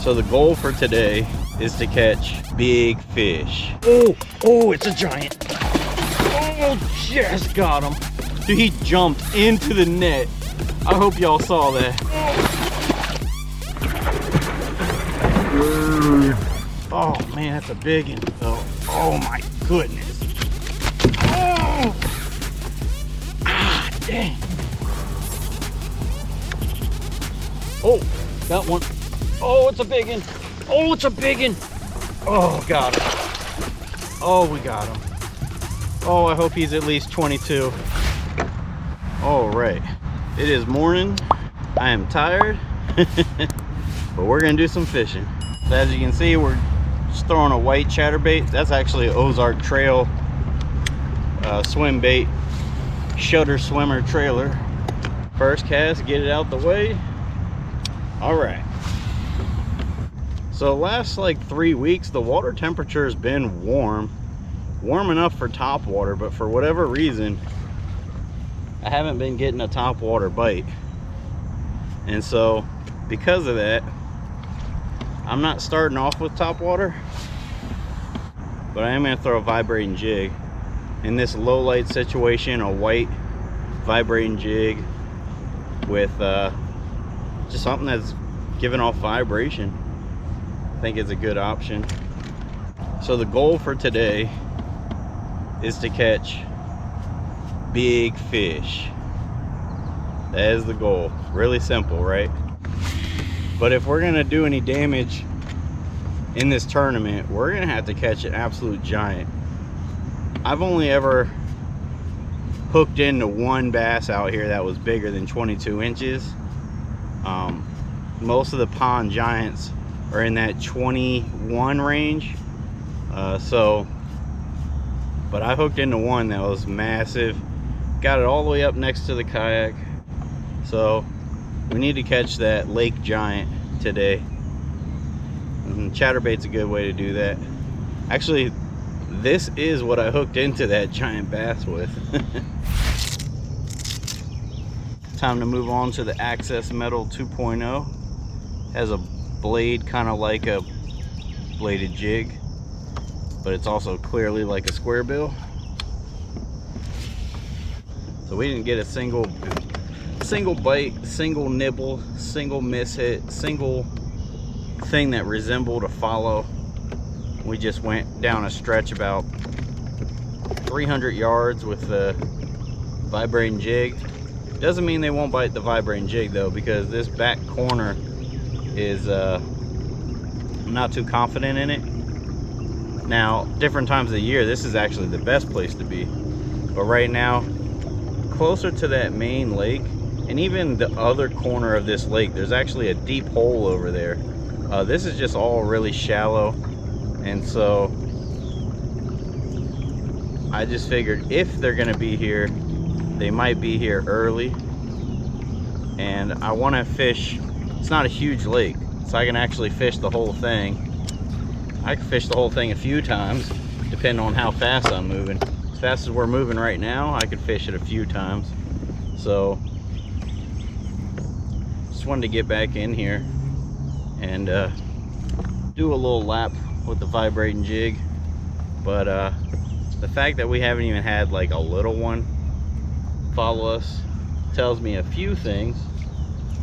So the goal for today is to catch big fish. Oh, it's a giant. Oh, just got him. Dude, he jumped into the net. I hope y'all saw that. Oh man, that's a big one though. Oh my goodness. Oh, dang. Oh, got one. Oh, it's a big one. Oh, it's a big one. Oh, got him. Oh, we got him. Oh, I hope he's at least 22. All right. It is morning. I am tired, but we're gonna do some fishing. So as you can see, we're just throwing a white chatterbait. That's actually an Ozark Trail swim bait, shutter swimmer trailer. First cast, get it out the way. All right. So last like 3 weeks, the water temperature has been warm enough for top water, but for whatever reason, I haven't been getting a top water bite. And so because of that, I'm not starting off with top water, but I am going to throw a vibrating jig. In this low light situation, a white vibrating jig with just something that's giving off vibration, I think is a good option. So the goal for today is to catch big fish. That is the goal. Really simple, right? But if we're gonna do any damage in this tournament, we're gonna have to catch an absolute giant. I've only ever hooked into one bass out here that was bigger than 22 inches. Most of the pond giants are in that 21 range. But I hooked into one that was massive. Got it all the way up next to the kayak. So we need to catch that lake giant today. And chatterbait's a good way to do that. Actually, this is what I hooked into that giant bass with. Time to move on to the Access Metal 2.0. Has a blade kind of like a bladed jig, but it's also clearly like a square bill. So we didn't get a single bite, single nibble, single miss hit, single thing that resembled a follow. We just went down a stretch about 300 yards with the vibrating jig. Doesn't mean they won't bite the vibrating jig though, because this back corner is I'm not too confident in it. Now, different times of the year, this is actually the best place to be. But right now, closer to that main lake, and even the other corner of this lake, there's actually a deep hole over there. This is just all really shallow. And so I just figured if they're gonna be here, they might be here early. And I wanna fish, it's not a huge lake, so I can actually fish the whole thing. I can fish the whole thing a few times, depending on how fast I'm moving. As fast as we're moving right now, I could fish it a few times. So, just wanted to get back in here and do a little lap with the vibrating jig. But the fact that we haven't even had like a little one follow us tells me a few things.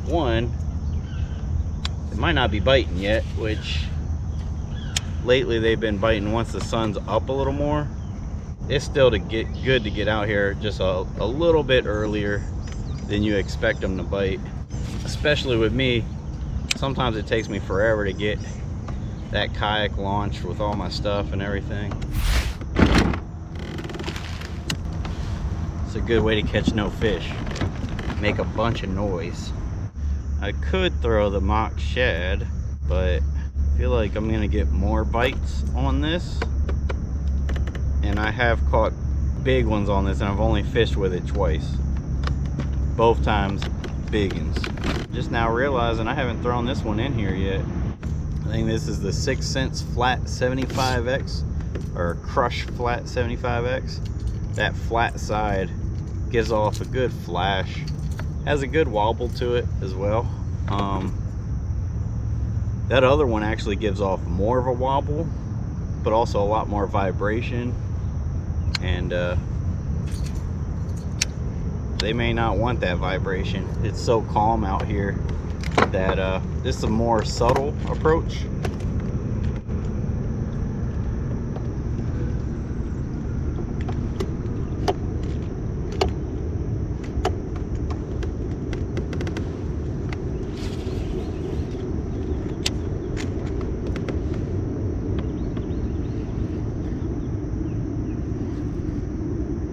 One, it might not be biting yet, which lately they've been biting once the sun's up a little more. It's still good to get out here just a little bit earlier than you expect them to bite. Especially with me, sometimes it takes me forever to get that kayak launched with all my stuff and everything. It's a good way to catch no fish. Make a bunch of noise. I could throw the mock shad, but I feel like I'm gonna get more bites on this. And I have caught big ones on this, and I've only fished with it twice. Both times big ones. Just now realizing I haven't thrown this one in here yet. I think this is the 6 cents flat 75X, or crush flat 75X. That flat side gives off a good flash. Has a good wobble to it as well. That other one actually gives off more of a wobble, but also a lot more vibration. And they may not want that vibration. It's so calm out here that this is a more subtle approach.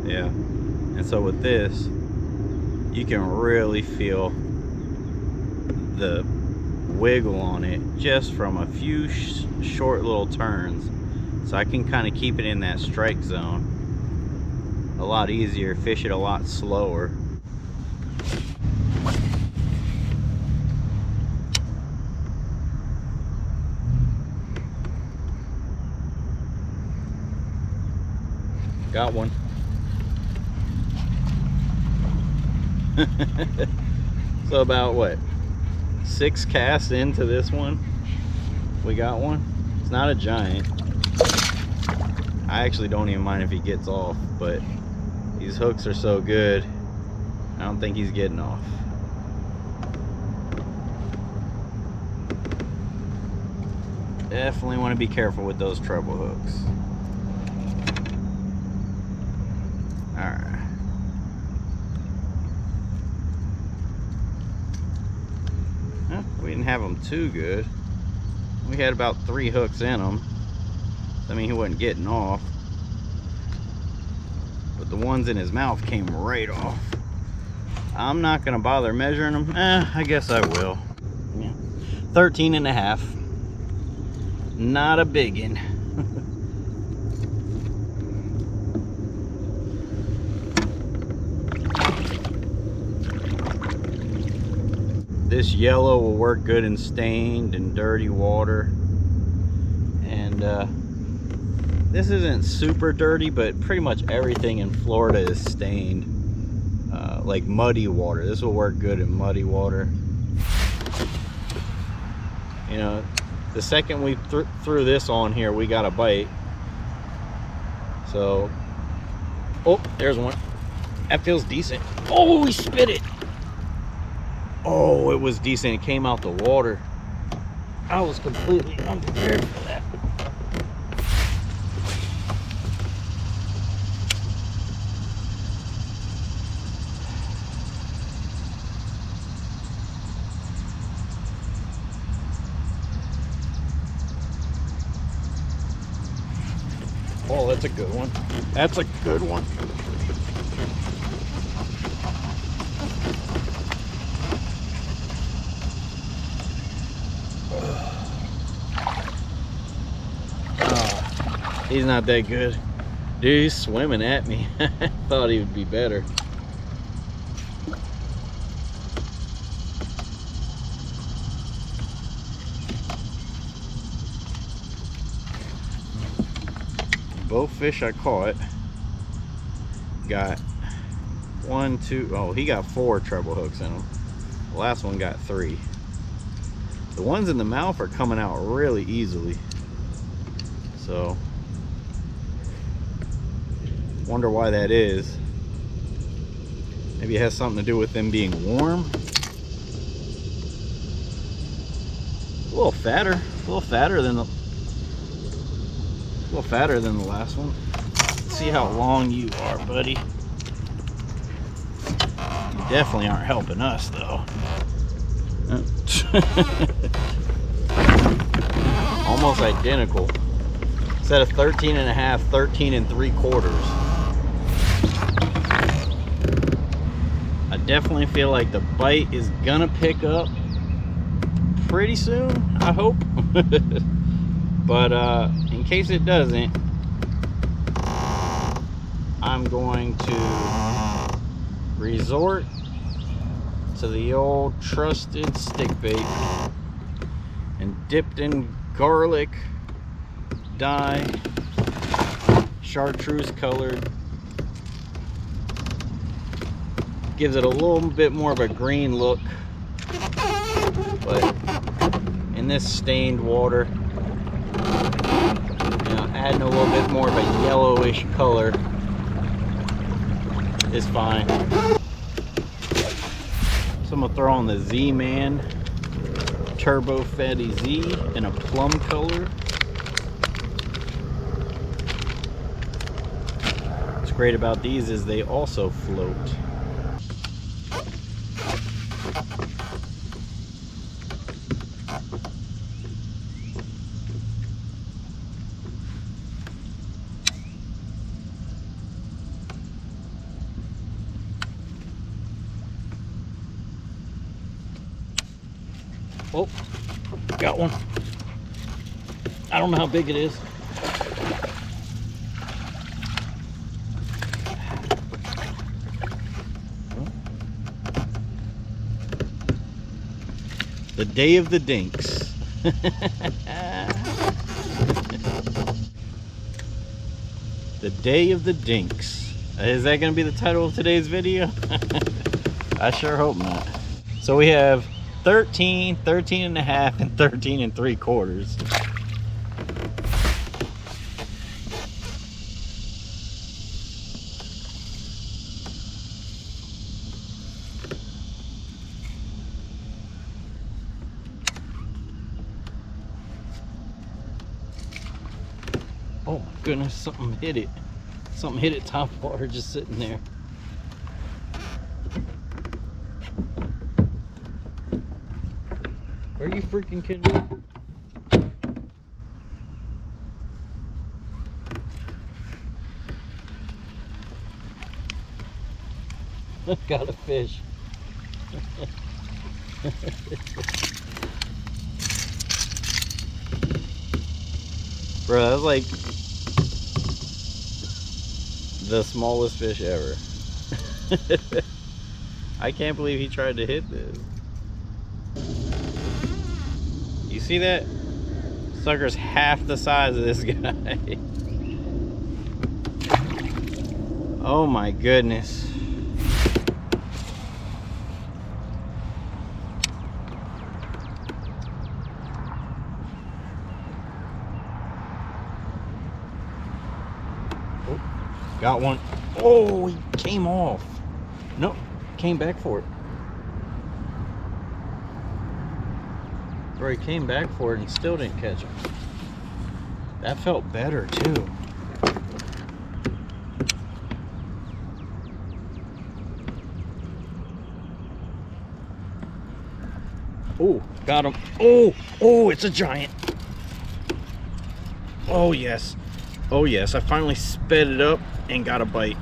Yeah, and so with this, you can really feel the wiggle on it just from a few short little turns. So I can kind of keep it in that strike zone a lot easier, fish it a lot slower. Got one. So about what, 6 casts into this one, we got one. It's not a giant. I actually don't even mind if he gets off, but these hooks are so good, I don't think he's getting off. Definitely want to be careful with those treble hooks. Alright. We didn't have them too good. We had about 3 hooks in them. I mean, he wasn't getting off. But the ones in his mouth came right off. I'm not gonna bother measuring them. I guess I will. Yeah. 13.5. Not a biggin. This yellow will work good in stained and dirty water. And this isn't super dirty, but pretty much everything in Florida is stained. Like muddy water. This will work good in muddy water. You know, the second we threw this on here, we got a bite. So, oh, there's one. That feels decent. Oh, he spit it. Oh, it was decent. It came out the water. I was completely unprepared for that. Oh, that's a good one. That's a good one. He's not that good. Dude, he's swimming at me. I thought he would be better. Both fish I caught got 1, 2, oh, he got 4 treble hooks in them. The last one got 3. The ones in the mouth are coming out really easily. So, wonder why that is. Maybe it has something to do with them being warm. A little fatter than the last one. Let's see how long you are, buddy. You definitely aren't helping us, though. Almost identical. Instead of 13.5, 13 3/4. I definitely feel like the bite is gonna pick up pretty soon, I hope. But in case it doesn't, I'm going to resort to the old trusted stick bait and dipped in garlic dye, chartreuse colored. Gives it a little bit more of a green look, but in in this stained water, you know, adding a little bit more of a yellowish color is fine. So I'm gonna throw on the Z-Man Turbo Fatty Z in a plum color. What's great about these is they also float. Oh, got one. I don't know how big it is. The day of the dinks. The day of the dinks. Is that going to be the title of today's video? I sure hope not. So we have 13, 13 and a half, and 13 and 3/4. Oh my goodness, something hit it. Something hit it top water just sitting there. Are you freaking kidding me? Got a fish. Bro, that was like the smallest fish ever. I can't believe he tried to hit this. You see that? Sucker's half the size of this guy. Oh my goodness. Oh, got one. Oh, he came off. Nope, came back for it. Bro, he came back for it and still didn't catch him. That felt better too. Oh, got him. Oh, oh, it's a giant. Oh yes. Oh yes, I finally sped it up and got a bite.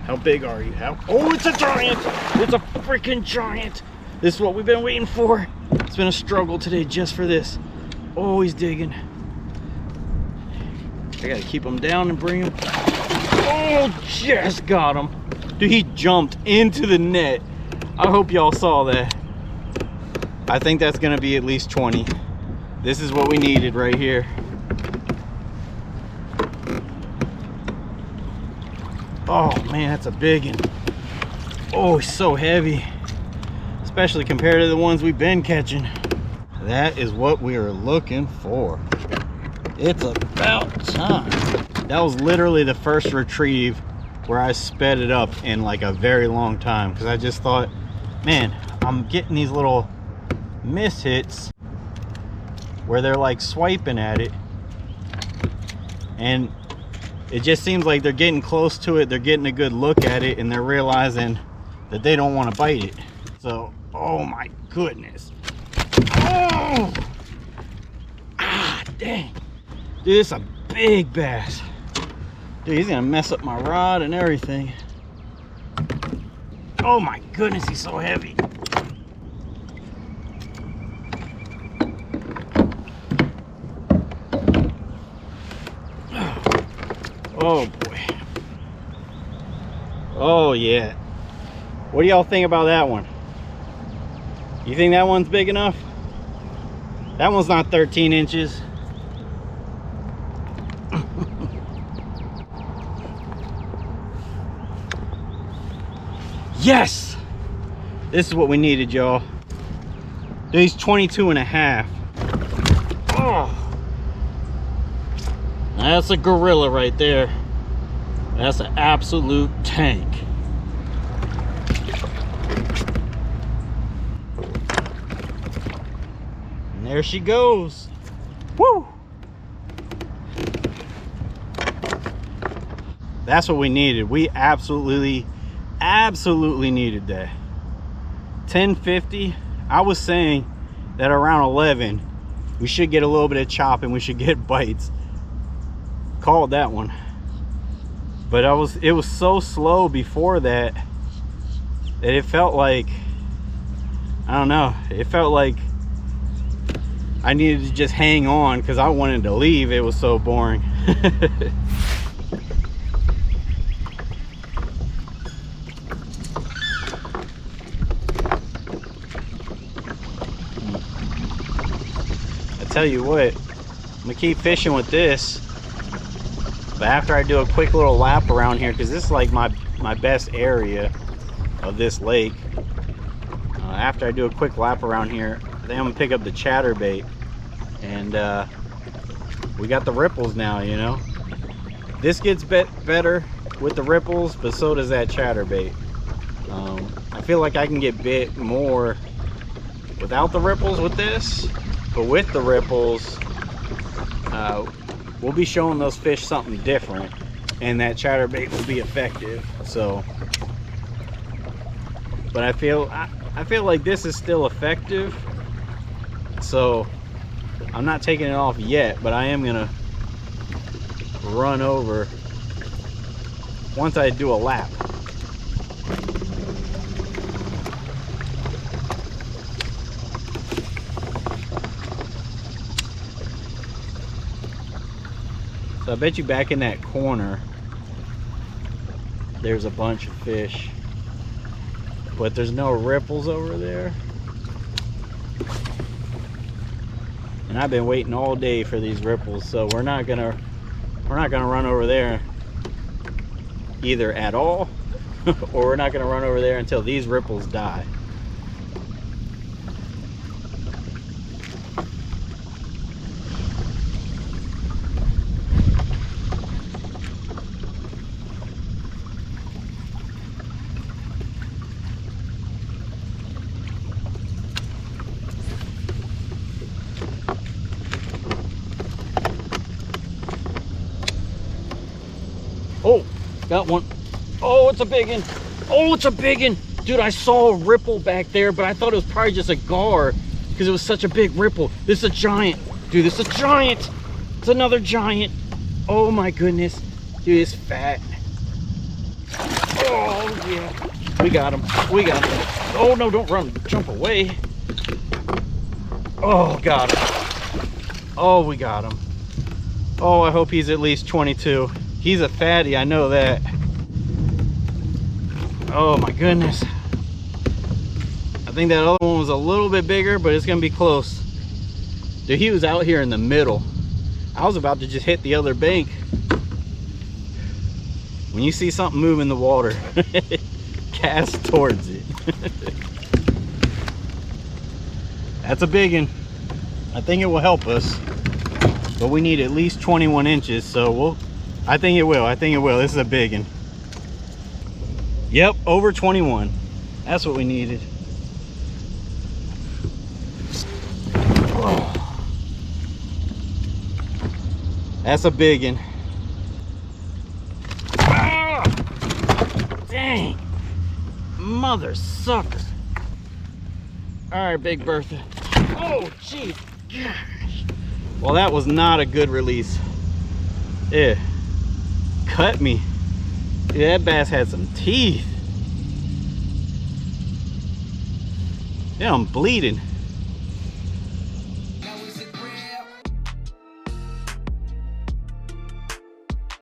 How big are you? How? Oh, it's a giant. It's a freaking giant. This is what we've been waiting for. It's been a struggle today just for this. Oh, he's digging. I gotta keep him down and bring him. Oh, just got him. Dude, he jumped into the net. I hope y'all saw that. I think that's gonna be at least 20. This is what we needed right here. Oh man, that's a big one. Oh, he's so heavy. Especially compared to the ones we've been catching. That is what we are looking for. It's about time. That was literally the first retrieve where I sped it up in like a very long time, because I just thought, man, I'm getting these little miss hits where they're like swiping at it, and it just seems like they're getting close to it, they're getting a good look at it, and they're realizing that they don't want to bite it. So, oh my goodness. Oh! Ah, dang. Dude, it's a big bass. Dude, he's gonna mess up my rod and everything. Oh my goodness, he's so heavy. Oh boy. Oh yeah. What do y'all think about that one? You think that one's big enough? That one's not 13 inches. Yes! This is what we needed, y'all. He's 22 and a half. Oh. That's a gorilla right there. That's an absolute tank. And there she goes. Woo! That's what we needed. We absolutely needed that. 1050. I was saying that around 11 we should get a little bit of chop and we should get bites. Called that one. But it was so slow before that that it felt like, I don't know, it felt like I needed to just hang on because I wanted to leave. It was so boring. Tell you what, I'm gonna keep fishing with this, but after I do a quick little lap around here, because this is like my best area of this lake, after I do a quick lap around here, I think I'm gonna pick up the chatterbait, and we got the ripples now, you know. This gets better with the ripples, but so does that chatterbait. I feel like I can get bit more without the ripples with this. But with the ripples, we'll be showing those fish something different, and that chatterbait will be effective. So, but I feel like this is still effective. So I'm not taking it off yet, but I am gonna run over once I do a lap. So I bet you back in that corner there's a bunch of fish, but there's no ripples over there. And I've been waiting all day for these ripples, so we're not gonna run over there either at all, or we're not gonna run over there until these ripples die. Oh, got one. Oh, it's a big one. Oh, it's a big one. Dude, I saw a ripple back there, but I thought it was probably just a gar because it was such a big ripple. This is a giant. Dude, this is a giant. It's another giant. Oh my goodness. Dude, it's fat. Oh, yeah. We got him. We got him. Oh, no, don't run. Jump away. Oh, got him. Oh, we got him. Oh, I hope he's at least 22. He's a fatty, I know that. Oh my goodness. I think that other one was a little bit bigger, but it's gonna be close. Dude, he was out here in the middle. I was about to just hit the other bank. When you see something move in the water, cast towards it. That's a big one. I think it will help us, but we need at least 21 inches, so I think it will. I think it will. This is a big one. Yep, over 21. That's what we needed. Oh. That's a big one. Ah! Dang. Mother suckers. All right, Big Bertha. Oh, jeez. Gosh. Well, that was not a good release. Yeah. Cut me. Dude, that bass had some teeth. Yeah, I'm bleeding.